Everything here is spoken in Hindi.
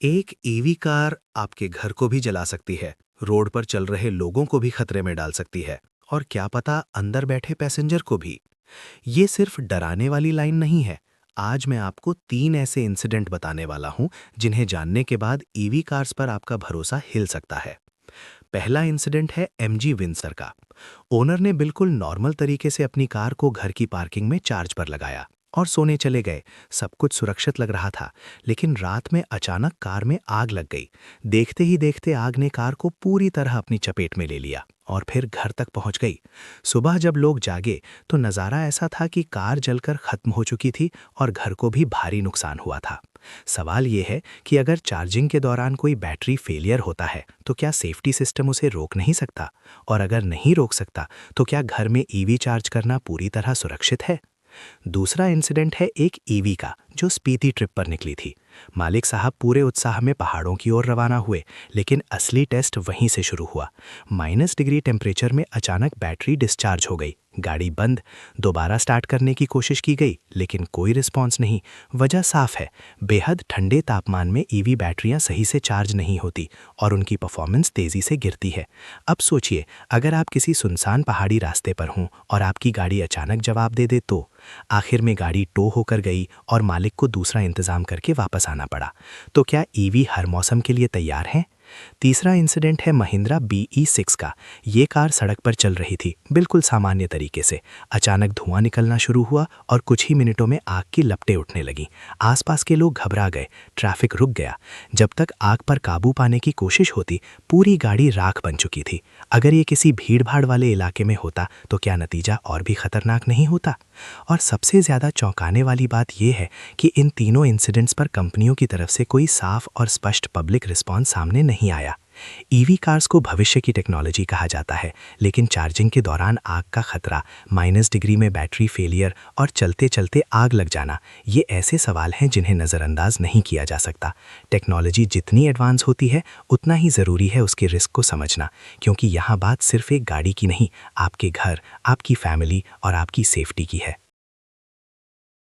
एक ईवी कार आपके घर को भी जला सकती है, रोड पर चल रहे लोगों को भी खतरे में डाल सकती है और क्या पता अंदर बैठे पैसेंजर को भी। ये सिर्फ डराने वाली लाइन नहीं है। आज मैं आपको 3 ऐसे इंसिडेंट बताने वाला हूं जिन्हें जानने के बाद ईवी कार्स पर आपका भरोसा हिल सकता है। पहला इंसिडेंट है एमजी विंसर का। ओनर ने बिल्कुल नॉर्मल तरीके से अपनी कार को घर की पार्किंग में चार्ज पर लगाया और सोने चले गए। सब कुछ सुरक्षित लग रहा था, लेकिन रात में अचानक कार में आग लग गई। देखते ही देखते आग ने कार को पूरी तरह अपनी चपेट में ले लिया और फिर घर तक पहुंच गई। सुबह जब लोग जागे तो नज़ारा ऐसा था कि कार जलकर खत्म हो चुकी थी और घर को भी भारी नुकसान हुआ था। सवाल ये है कि अगर चार्जिंग के दौरान कोई बैटरी फेलियर होता है तो क्या सेफ्टी सिस्टम उसे रोक नहीं सकता? और अगर नहीं रोक सकता तो क्या घर में ईवी चार्ज करना पूरी तरह सुरक्षित है? दूसरा इंसिडेंट है एक ईवी का जो स्पीति ट्रिप पर निकली थी। मालिक साहब पूरे उत्साह में पहाड़ों की ओर रवाना हुए, लेकिन असली टेस्ट वहीं से शुरू हुआ। -डिग्री टेम्परेचर में अचानक बैटरी डिस्चार्ज हो गई। गाड़ी बंद। दोबारा स्टार्ट करने की कोशिश की गई, लेकिन कोई रिस्पॉन्स नहीं। वजह साफ है, बेहद ठंडे तापमान में ईवी बैटरियां सही से चार्ज नहीं होती और उनकी परफॉर्मेंस तेजी से गिरती है। अब सोचिए, अगर आप किसी सुनसान पहाड़ी रास्ते पर हों और आपकी गाड़ी अचानक जवाब दे दे तो? आखिर में गाड़ी टो होकर गई और मालिक को दूसरा इंतजाम करके वापस आना पड़ा। तो क्या ईवी हर मौसम के लिए तैयार है? तीसरा इंसिडेंट है महिंद्रा BE6 का। ये कार सड़क पर चल रही थी, बिल्कुल सामान्य तरीके से। अचानक धुआं निकलना शुरू हुआ और कुछ ही मिनटों में आग की लपटें उठने लगीं। आसपास के लोग घबरा गए, ट्रैफिक रुक गया। जब तक आग पर काबू पाने की कोशिश होती, पूरी गाड़ी राख बन चुकी थी। अगर ये किसी भीड़-भाड़ वाले इलाके में होता तो क्या नतीजा और भी खतरनाक नहीं होता? और सबसे ज़्यादा चौंकाने वाली बात यह है कि इन तीनों इंसिडेंट्स पर कंपनियों की तरफ से कोई साफ और स्पष्ट पब्लिक रिस्पॉन्स सामने नहीं आया। ईवी कार्स को भविष्य की टेक्नोलॉजी कहा जाता है, लेकिन चार्जिंग के दौरान आग का खतरा, -डिग्री में बैटरी फेलियर और चलते चलते आग लग जाना, ये ऐसे सवाल हैं जिन्हें नज़रअंदाज नहीं किया जा सकता। टेक्नोलॉजी जितनी एडवांस होती है, उतना ही ज़रूरी है उसके रिस्क को समझना, क्योंकि यहाँ बात सिर्फ एक गाड़ी की नहीं, आपके घर, आपकी फैमिली और आपकी सेफ्टी की है।